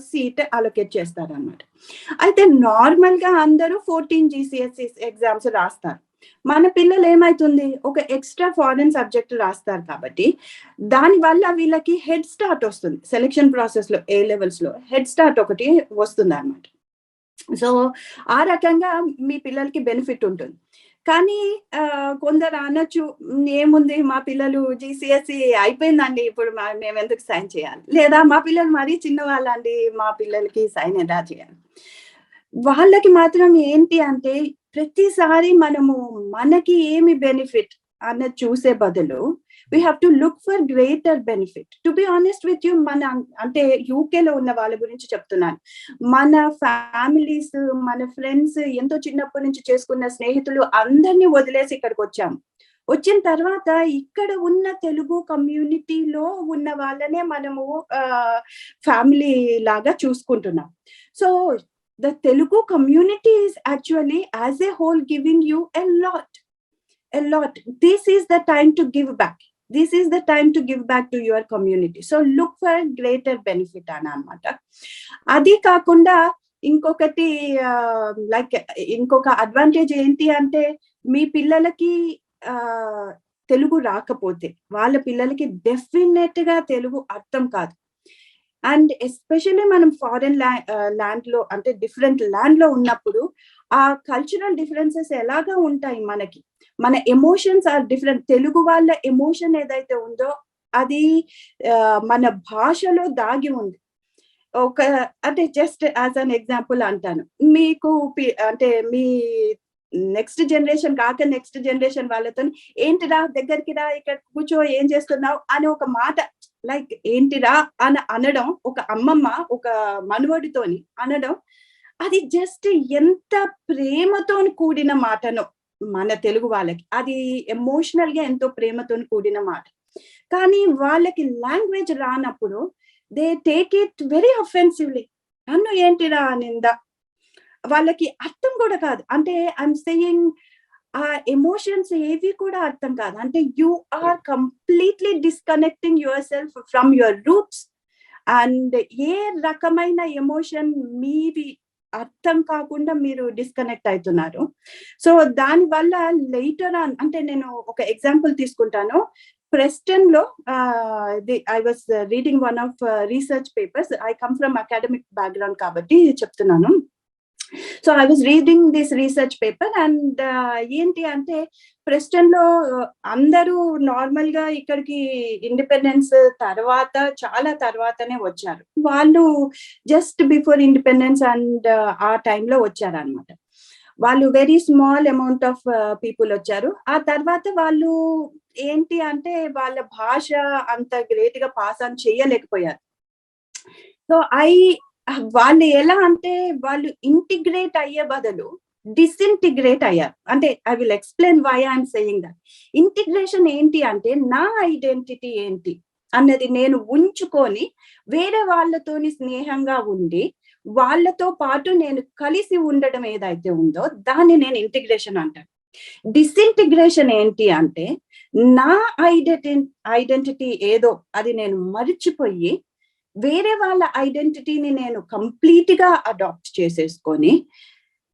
సీట్ అలొకేట్ చేస్తారు అన్నమాట. అయితే నార్మల్ గా అందరూ 14 GCSE ఎగ్జామ్స్ రాస్తారు. మన పిల్లలు ఏమైతుంది, ఒక ఎక్స్ట్రా ఫారెన్ సబ్జెక్ట్ రాస్తారు కాబట్టి దాని వల్ల వీళ్ళకి హెడ్ స్టార్ట్ వస్తుంది. సెలెక్షన్ ప్రాసెస్ లో A levels లో హెడ్ స్టార్ట్ ఒకటి వస్తుంది అన్నమాట. సో ఆ రకంగా మీ పిల్లలకి బెనిఫిట్ ఉంటుంది. కానీ కొందరు అనొచ్చు, ఏముంది మా పిల్లలు GCSE అయిపోయిందండి, ఇప్పుడు మేము ఎందుకు సైన్ చేయాలి, లేదా మా పిల్లలు మరీ చిన్నవాళ్ళండి, మా పిల్లలకి సైన్ ఎలా చేయాలి? వాళ్ళకి మాత్రం ఏంటి అంటే ప్రతిసారి మనకి ఏమి బెనిఫిట్ అన్నది చూసే బదులు we have to look for greater benefit. To be honest with you, అంటే యూకేలో ఉన్న వాళ్ళ గురించి చెప్తున్నాను. మన ఫ్యామిలీస్, మన ఫ్రెండ్స్, ఎంతో చిన్నప్పటి నుంచి చేసుకున్న స్నేహితులు అందరినీ వదిలేసి ఇక్కడికి వచ్చాము. వచ్చిన తర్వాత ఇక్కడ ఉన్న తెలుగు కమ్యూనిటీలో ఉన్న వాళ్ళనే మనము ఫ్యామిలీ లాగా చూసుకుంటున్నాం. So the Telugu community is actually as a whole giving you a lot. This is the time to give back. This is the time to give back to your community. So look for greater benefit anamata. Adi kakunda ఇంకొకటి ఇంకొక advantage ఏంటి అంటే, మీ పిల్లలకి తెలుగు రాకపోతే వాళ్ళ పిల్లలకి definite గా తెలుగు అర్థం కాదు. అండ్ ఎస్పెషల్లీ మనం ఫారెన్ ల్యాండ్ లో, అంటే డిఫరెంట్ ల్యాండ్ లో ఉన్నప్పుడు ఆ కల్చరల్ డిఫరెన్సెస్ ఎలాగా ఉంటాయి, మన ఎమోషన్స్ ఆర్ డిఫరెంట్. తెలుగు వాళ్ళ ఎమోషన్ ఏదైతే ఉందో అది మన భాషలో దాగి ఉంది. అంటే జస్ట్ యాజ్ అన్ ఎగ్జాంపుల్ అంటాను, మీకు అంటే మీ నెక్స్ట్ జనరేషన్ కాక నెక్స్ట్ జనరేషన్ వాళ్ళతో ఏంటిరా దగ్గరికి రా, ఇక్కడ కూర్చో, ఏం చేస్తున్నావు అని ఒక మాట, లైక్ ఏంటిరా అని అనడం, ఒక అమ్మమ్మ ఒక మనవడితోని అనడం, అది జస్ట్ ఎంత ప్రేమతో కూడిన మాటనో మన తెలుగు వాళ్ళకి, అది ఎమోషనల్ గా ఎంతో ప్రేమతో కూడిన మాట. కానీ వాళ్ళకి లాంగ్వేజ్ రానప్పుడు దే టేక్ ఇట్ వెరీ అఫెన్సివ్లీ. నన్ను ఏంటిరా అనిందా, వాళ్ళకి అర్థం కూడా కాదు. అంటే ఐఎమ్ సేయింగ్ ఆ ఎమోషన్స్ ఏవి కూడా అర్థం కాదు. అంటే you are completely disconnecting yourself from your roots. And ఏ రకమైన ఎమోషన్ మీవి అర్థం కాకుండా మీరు డిస్కనెక్ట్ అవుతున్నారు. సో దాని వల్ల లేటర్ ఆన్, అంటే నేను ఒక ఎగ్జాంపుల్ తీసుకుంటాను. ప్రెస్టన్ లో I was reading one of research papers. I come from academic background కాబట్టి చెప్తున్నాను. So I was reading this research paper and ఏంటి అంటే, ప్రెస్టన్ లో అందరూ నార్మల్ గా ఇక్కడికి ఇండిపెండెన్స్ తర్వాత చాలా తర్వాతనే వచ్చారు. వాళ్ళు జస్ట్ బిఫోర్ ఇండిపెండెన్స్ అండ్ ఆ టైంలో వచ్చారనమాట. వాళ్ళు very small amount of people వచ్చారు. ఆ తర్వాత వాళ్ళు ఏంటి అంటే వాళ్ళ భాష అంత గ్రేట్ గా పాస్ ఆన్ చేయలేకపోయారు. సో వాళ్ళు ఎలా అంటే, వాళ్ళు ఇంటిగ్రేట్ అయ్యే బదులు డిసింటిగ్రేట్ అయ్యారు. అంటే I will explain why I'm saying that. Integration ఏంటి అంటే, నా ఐడెంటిటీ ఏంటి అన్నది నేను ఉంచుకొని వేరే వాళ్ళతోని స్నేహంగా ఉండి వాళ్ళతో పాటు నేను కలిసి ఉండడం ఏదైతే ఉందో దాన్ని నేను ఇంటిగ్రేషన్ అంటాను. డిసింటిగ్రేషన్ ఏంటి అంటే, నా ఐడెంటిటీ ఏదో అది నేను మర్చిపోయి వేరే వాళ్ళ ఐడెంటిటీని నేను కంప్లీట్ గా అడాప్ట్ చేసేసుకొని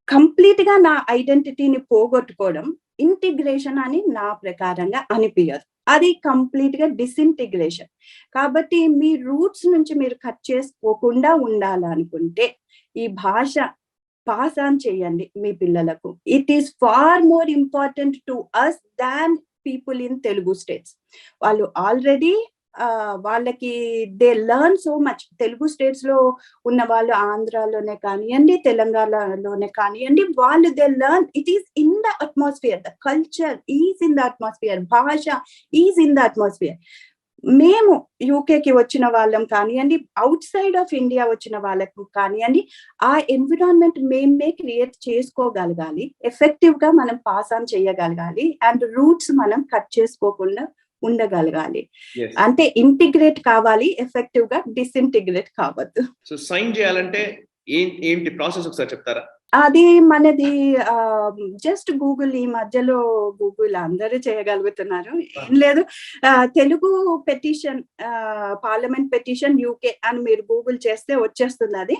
కంప్లీట్ గా నా ఐడెంటిటీని పోగొట్టుకోవడం ఇంటిగ్రేషన్ అని నా ప్రకారంగా అనిపించదు. అది కంప్లీట్ గా డిసింటిగ్రేషన్. కాబట్టి మీ రూట్స్ నుంచి మీరు కట్ చేసుకోకుండా ఉండాలనుకుంటే ఈ భాష పాస్ ఆన్ చేయండి మీ పిల్లలకు. It is far more important to us than people in Telugu states. వాళ్ళు ఆల్రెడీ వాళ్ళకి they learn so much. Telugu states లో ఉన్న వాళ్ళు ఆంధ్రాలోనే కానివ్వండి, తెలంగాణలోనే కానివ్వండి, వాళ్ళు they learn. It is in the atmosphere. The culture is in the atmosphere. భాష ఈజ్ ఇన్ ద అట్మాస్ఫియర్. మేము యూకేకి వచ్చిన వాళ్ళం కానివ్వండి, అవుట్ సైడ్ ఆఫ్ ఇండియా వచ్చిన వాళ్ళకు కానివ్వండి, ఆ ఎన్విరాన్మెంట్ మేమే క్రియేట్ చేసుకోగలగాలి, ఎఫెక్టివ్ గా మనం పాస్ ఆన్ చేయగలగాలి, అండ్ రూట్స్ మనం కట్ చేసుకోకుండా ఉండగలగాలి. అంటే ఇంటిగ్రేట్ కావాలి, ఎఫెక్టివ్ గా డిసింటిగ్రేట్ కావద్దు. సో సైన్ చేయాలంటే ఏంటి ప్రాసెస్ ఒకసారి చెప్తారా? అది మనది జస్ట్ గూగుల్, ఈ మధ్యలో గూగుల్ అందరూ చేయగలుగుతున్నారు, ఏం లేదు. Telugu petition, parliament petition UK అని మీరు గూగుల్ చేస్తే వచ్చేస్తుంది అది.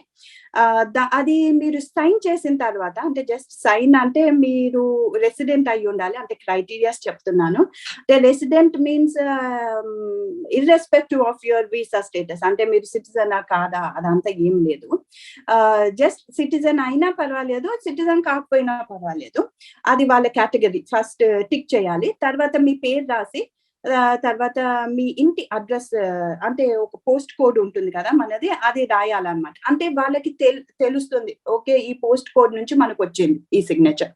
అది మీరు సైన్ చేసిన తర్వాత, అంటే జస్ట్ సైన్ అంటే మీరు రెసిడెంట్ అయి ఉండాలి, అంటే క్రైటీరియాస్ చెప్తున్నాను. అంటే resident means irrespective of your visa status, అంటే మీరు సిటిజనా కాదా అదంతా ఏం లేదు. జస్ట్ సిటిజన్ అయినా పర్వాలేదు, సిటిజన్ కాకపోయినా పర్వాలేదు, అది వాళ్ళ కేటగిరీ. ఫస్ట్ టిక్ చేయాలి, తర్వాత మీ పేరు రాసి, తర్వాత మీ ఇంటి అడ్రస్, అంటే ఒక పోస్ట్ కోడ్ ఉంటుంది కదా మనది, అది రాయాలన్నమాట. అంటే వాళ్ళకి తెలుస్తుంది, ఓకే ఈ పోస్ట్ కోడ్ నుంచి మనకు వచ్చింది ఈ సిగ్నేచర్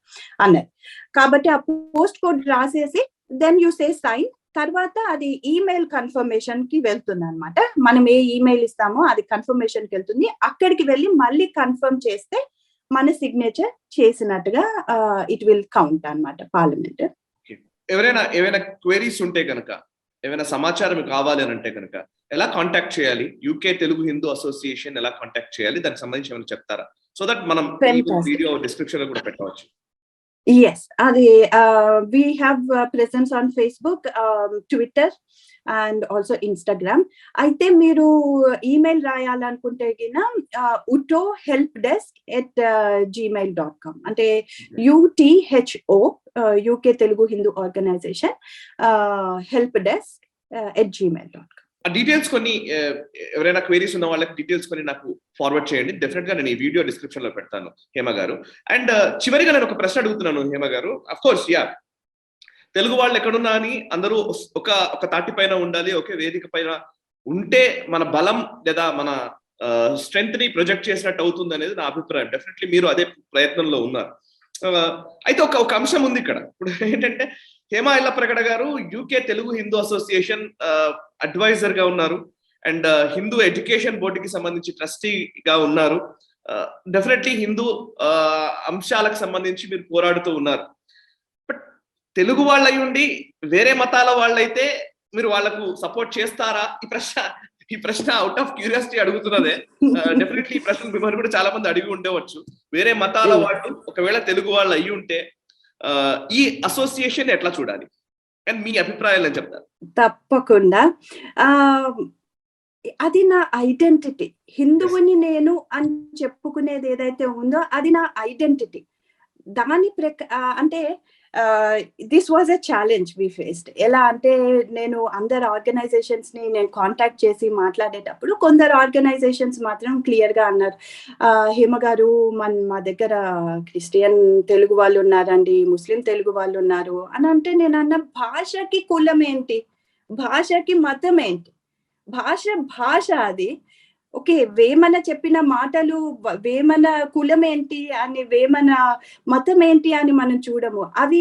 అన్నది. కాబట్టి ఆ పోస్ట్ కోడ్ రాసేసి దెన్ యూ సే సైన్. తర్వాత అది ఈమెయిల్ కన్ఫర్మేషన్ కి వెళ్తుంది అనమాట. మనం ఏ ఈమెయిల్ ఇస్తామో అది కన్ఫర్మేషన్ కి వెళ్తుంది. అక్కడికి వెళ్ళి మళ్ళీ కన్ఫర్మ్ చేస్తే మన సిగ్నేచర్ చేసినట్టుగా ఇట్ విల్ కౌంట్ అన్నమాట పార్లమెంట్. ఏమైనా క్వెరీస్ ఉంటే కనుక, ఏమైనా సమాచారం కావాలి అని అంటే కనుక ఎలా కాంటాక్ట్ చేయాలి? యూకే తెలుగు హిందూ అసోసియేషన్ ఎలా కాంటాక్ట్ చేయాలి? దానికి సంబంధించి ఏమైనా చెప్తారా? సో దట్ మనం వీడియో డిస్క్రిప్షన్ లో కూడా పెట్టవచ్చు. Yes, we have presence on Facebook, Twitter and also Instagram. అయితే మీరు ఈమెయిల్ రాయాలనుకుంటే గిన utohelpdesk@gmail.com, అంటే UTHO UK Telugu Hindu organization helpdesk@gmail.com. ఆ డీటెయిల్స్ కొన్ని, ఎవరైనా క్వెరీస్ ఉన్న వాళ్ళకి డీటెయిల్స్ కొన్ని నాకు ఫార్వర్డ్ చేయండి. డెఫినెట్ గా నేను ఈ వీడియో డిస్క్రిప్షన్ లో పెడతాను హేమ గారు. అండ్ చివరిగా నేను ఒక ప్రశ్న అడుగుతున్నాను హేమ గారు. అఫ్ కోర్స్ తెలుగు వాళ్ళు ఎక్కడున్నా అని అందరూ ఒక తాటి పైన ఉండాలి, ఒకే వేదిక పైన ఉంటే మన బలం లేదా మన స్ట్రెంగ్త్ ని ప్రొజెక్ట్ చేసినట్టు అవుతుంది అనేది నా అభిప్రాయం. డెఫినెట్లీ మీరు అదే ప్రయత్నంలో ఉన్నారు. అయితే ఒక అంశం ఉంది ఇక్కడ. ఇప్పుడు ఏంటంటే హేమ ఎల్లప్రగడ గారు UK Telugu Hindu association adviser గా ఉన్నారు, అండ్ హిందూ ఎడ్యుకేషన్ బోర్డుకి సంబంధించి ట్రస్టీగా ఉన్నారు. డెఫినెట్లీ హిందూ అంశాలకు సంబంధించి మీరు పోరాడుతూ ఉన్నారు. బట్ తెలుగు వాళ్ళై ఉండి వేరే మతాల వాళ్ళైతే మీరు వాళ్ళకు సపోర్ట్ చేస్తారా? ఈ ప్రశ్న అవుట్ ఆఫ్ క్యూరియాసిటీ అడుగుతున్నదే. డెఫినెట్లీ ఈ ప్రశ్న మిమ్మల్ని కూడా చాలా మంది అడిగి ఉండవచ్చు. వేరే మతాల వాళ్ళు ఒకవేళ తెలుగు వాళ్ళు అయ్యి ఉంటే ఈ అసోసియేషన్ ఎట్లా చూడాలి అండ్ మీ అభిప్రాయాలు చెప్తారు? తప్పకుండా. అది నా ఐడెంటిటీ. హిందువుని నేను అని చెప్పుకునేది ఏదైతే ఉందో అది నా ఐడెంటిటీ. దాని అంటే this was a challenge we faced. ఎలా అంటే నేను అందరు ఆర్గనైజేషన్స్ ని నేను కాంటాక్ట్ చేసి మాట్లాడేటప్పుడు కొందరు ఆర్గనైజేషన్స్ మాత్రం క్లియర్ గా అన్నారు, హేమ గారు మా దగ్గర క్రిస్టియన్ తెలుగు వాళ్ళు ఉన్నారండి, ముస్లిం తెలుగు వాళ్ళు ఉన్నారు అని అంటే, నేను అన్న భాషకి కులం ఏంటి, భాషకి మతం ఏంటి? భాష అది. ఓకే, వేమన చెప్పిన మాటలు, వేమన కులం ఏంటి అని, వేమన మతం ఏంటి అని మనం చూడము. అవి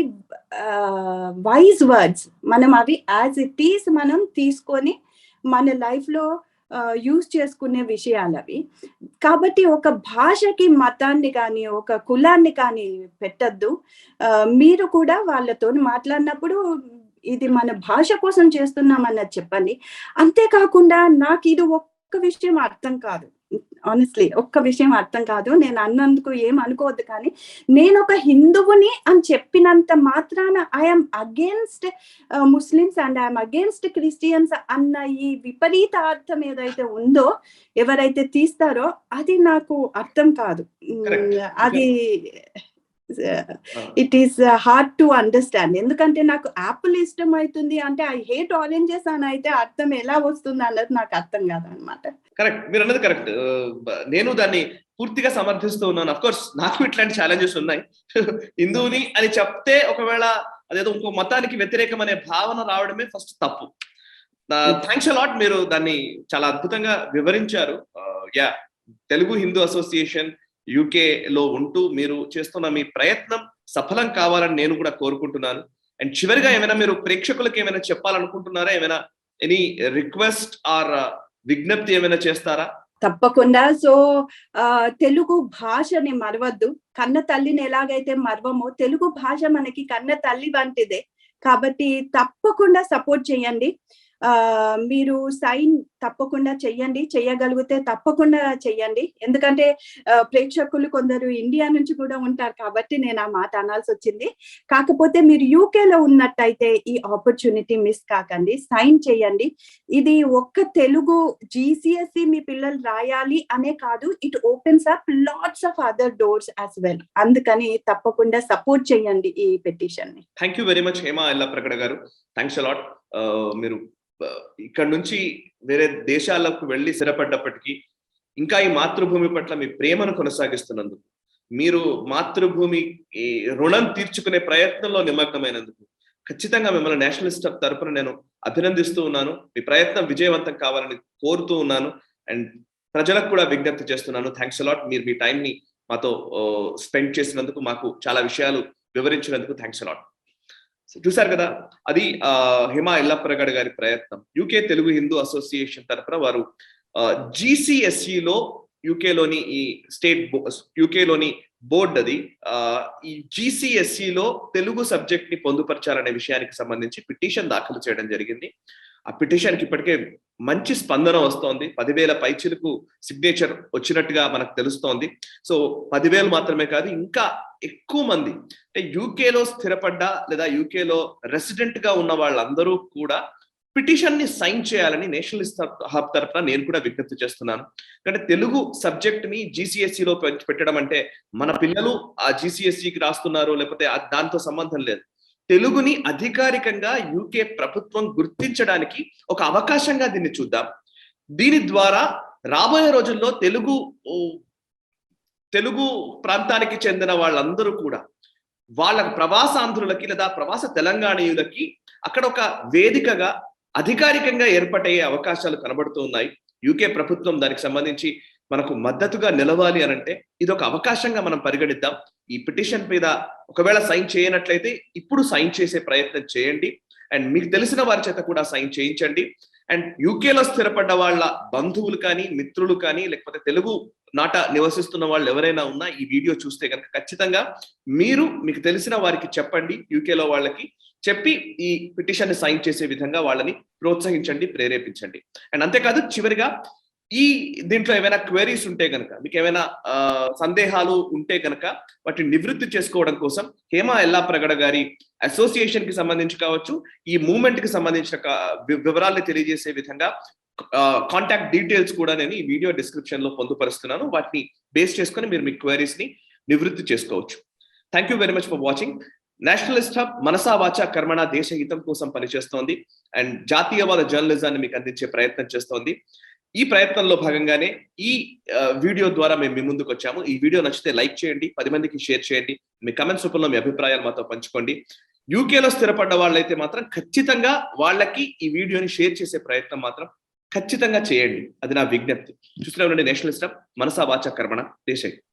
వైజ్ వర్డ్స్. మనం అవి యాజ్ ఇట్ ఈస్ మనం తీసుకొని మన లైఫ్ లో యూజ్ చేసుకునే విషయాలు అవి. కాబట్టి ఒక భాషకి మతాన్ని కానీ ఒక కులాన్ని కానీ పెట్టద్దు. మీరు కూడా వాళ్ళతో మాట్లాడినప్పుడు ఇది మన భాష కోసం చేస్తున్నామన్నది చెప్పండి. అంతేకాకుండా నాకు ఇది ఒక్క విషయం అర్థం కాదు, ఆనెస్ట్లీ ఒక్క విషయం అర్థం కాదు. నేను అన్నందుకు ఏం అనుకోవద్దు, కానీ నేను ఒక హిందువుని అని చెప్పినంత మాత్రాన I'm against Muslims and I'm against Christians అన్న ఈ విపరీత అర్థం ఏదైతే ఉందో, ఎవరైతే తీస్తారో అది నాకు అర్థం కాదు. అది it is hard to understand. ఎందుకంటే నాకు యాపిల్ ఇష్టం అవుతుంది అంటే ఐ హేట్ ఆరెంజెస్ అని అయితే అర్థం ఎలా వస్తుంది అన్నది నాకు అర్థం కాదనమాట. కరెక్ట్, మీరు అన్నది కరెక్ట్. నేను దాన్ని పూర్తిగా సమర్థిస్తూ ఉన్నాను. అఫ్ కోర్స్ నాకు ఇట్లాంటి ఛాలెంజెస్ ఉన్నాయి. హిందువుని అని చెప్తే ఒకవేళ అదేదో ఇంకో మతానికి వ్యతిరేకం అనే భావన రావడమే ఫస్ట్ తప్పు. థ్యాంక్స్ అలాట్, మీరు దాన్ని చాలా అద్భుతంగా వివరించారు. తెలుగు హిందూ అసోసియేషన్ యూకే లో ఉంటూ మీరు చేస్తున్న మీ ప్రయత్నం సఫలం కావాలని నేను కూడా కోరుకుంటున్నాను. అండ్ చివరిగా ఏమైనా మీరు ప్రేక్షకులకు ఏమైనా చెప్పాలనుకుంటున్నారా? ఏమైనా ఎనీ రిక్వెస్ట్ ఆర్ విజ్ఞప్తి ఏమైనా చేస్తారా? తప్పకుండా. సో తెలుగు భాషని మరవద్దు. కన్న తల్లిని ఎలాగైతే మరవమో తెలుగు భాష మనకి కన్న తల్లి వంటిదే. కాబట్టి తప్పకుండా సపోర్ట్ చేయండి. మీరు సైన్ తప్పకుండా చెయ్యండి. చేయగలిగితే తప్పకుండా చెయ్యండి. ఎందుకంటే ప్రేక్షకులు కొందరు ఇండియా నుంచి కూడా ఉంటారు కాబట్టి నేను ఆ మాట అనాల్సి వచ్చింది. కాకపోతే మీరు యూకేలో ఉన్నట్టయితే ఈ ఆపర్చునిటీ మిస్ కాకండి. సైన్ చేయండి. ఇది ఒక్క తెలుగు GCSE మీ పిల్లలు రాయాలి అనే కాదు, it opens up lots of other doors as well. అందుకని తప్పకుండా సపోర్ట్ చేయండి ఈ పిటిషన్ ని. Thank you very much Hema Yellapragada గారు. Thanks a lot. మీరు ఇక్కడ నుంచి వేరే దేశాలకు వెళ్ళి స్థిరపడ్డప్పటికీ ఇంకా ఈ మాతృభూమి పట్ల మీ ప్రేమను కొనసాగిస్తున్నందుకు, మీరు మాతృభూమి రుణం తీర్చుకునే ప్రయత్నంలో నిమగ్నమైనందుకు ఖచ్చితంగా మిమ్మల్ని నేషనలిస్ట్ తరపున నేను అభినందిస్తూ ఉన్నాను. మీ ప్రయత్నం విజయవంతం కావాలని కోరుతూ ఉన్నాను. అండ్ ప్రజలకు కూడా విజ్ఞప్తి చేస్తున్నాను. Thanks a lot. మీరు మీ టైం ని మాతో స్పెండ్ చేసినందుకు, మాకు చాలా విషయాలు వివరించినందుకు థ్యాంక్స్ అలాట్. చూసారు కదా, అది హేమ ఎల్లప్రగడ గారి ప్రయత్నం. యూకే తెలుగు హిందూ అసోసియేషన్ తరపున వారు GCSEలో యూకేలోని ఈ యూకేలోని బోర్డు అది ఈ GCSEలో తెలుగు సబ్జెక్ట్ ని పొందుపరచాలనే విషయానికి సంబంధించి పిటిషన్ దాఖలు చేయడం జరిగింది. ఆ పిటిషన్ కి ఇప్పటికే మంచి స్పందన వస్తోంది. 10,000 పైచిలకు సిగ్నేచర్ వచ్చినట్టుగా మనకు తెలుస్తోంది. సో 10,000 మాత్రమే కాదు, ఇంకా ఎక్కువ మంది అంటే యూకేలో స్థిరపడ్డ లేదా యూకేలో రెసిడెంట్ గా ఉన్న వాళ్ళందరూ కూడా పిటిషన్ ని సైన్ చేయాలని నేషనలిస్ట్ హబ్ తరఫున నేను కూడా విజ్ఞప్తి చేస్తున్నాను. అంటే తెలుగు సబ్జెక్ట్ ని GCSEలో పెట్టడం అంటే మన పిల్లలు ఆ GCSEకి రాస్తున్నారు లేకపోతే దాంతో సంబంధం లేదు. తెలుగుని అధికారికంగా యూకే ప్రభుత్వం గుర్తించడానికి ఒక అవకాశంగా దీన్ని చూద్దాం. దీని ద్వారా రాబోయే రోజుల్లో తెలుగు ప్రాంతానికి చెందిన వాళ్ళందరూ కూడా వాళ్ళ ప్రవాసాంధ్రులకి లేదా ప్రవాస తెలంగాణీయులకి అక్కడ ఒక వేదికగా అధికారికంగా ఏర్పాటయ్యే అవకాశాలు కనబడుతూ ఉన్నాయి. యూకే ప్రభుత్వం దానికి సంబంధించి మనకు మద్దతుగా నిలవాలి అనంటే ఇది ఒక అవకాశంగా మనం పరిగణిద్దాం. ఈ పిటిషన్ మీద ఒకవేళ సైన్ చేయనట్లయితే ఇప్పుడు సైన్ చేసే ప్రయత్నం చేయండి. అండ్ మీకు తెలిసిన వారి చేత కూడా సైన్ చేయించండి. అండ్ యూకేలో స్థిరపడ్డ వాళ్ళ బంధువులు కానీ మిత్రులు కానీ లేకపోతే తెలుగు నాట నివసిస్తున్న వాళ్ళు ఎవరైనా ఉన్నా ఈ వీడియో చూస్తే కనుక ఖచ్చితంగా మీకు తెలిసిన వారికి చెప్పండి. యూకేలో వాళ్ళకి చెప్పి ఈ పిటిషన్ ని సైన్ చేసే విధంగా వాళ్ళని ప్రోత్సహించండి, ప్రేరేపించండి. అండ్ అంతేకాదు చివరిగా దీంట్లో ఏమైనా క్వెరీస్ ఉంటే కనుక, మీకు ఏమైనా సందేహాలు ఉంటే కనుక వాటిని నివృత్తి చేసుకోవడం కోసం హేమ ఎల్లప్రగడ గారి అసోసియేషన్ కి సంబంధించి కావచ్చు, ఈ మూవ్మెంట్ కి సంబంధించిన వివరాలను తెలియజేసే విధంగా కాంటాక్ట్ డీటెయిల్స్ కూడా నేను ఈ వీడియో డిస్క్రిప్షన్ లో పొందుపరుస్తున్నాను. వాటిని బేస్ చేసుకొని మీరు మీ క్వెరీస్ ని నివృత్తి చేసుకోవచ్చు. Thank you very much for watching. Nationalist hub మనసా వాచా కర్మణ దేశ హితం కోసం పనిచేస్తోంది అండ్ జాతీయవాద జర్నలిజాన్ని మీకు అందించే ప్రయత్నం చేస్తోంది. ఈ ప్రయత్నంలో భాగంగానే ఈ వీడియో ద్వారా మేము మీ ముందుకు వచ్చాము. ఈ వీడియో నచ్చితే లైక్ చేయండి, 10 మందికి షేర్ చేయండి, మీ కమెంట్స్ రూపంలో మీ అభిప్రాయాలు మాతో పంచుకోండి. యూకేలో స్థిరపడ్డ వాళ్ళైతే మాత్రం ఖచ్చితంగా వాళ్ళకి ఈ వీడియోని షేర్ చేసే ప్రయత్నం మాత్రం ఖచ్చితంగా చేయండి. అది నా విజ్ఞప్తి. చూస్తూనే ఉండండి నేషనలిస్ట్ హబ్ మనసా వాచా కర్మణ దేశ హితం.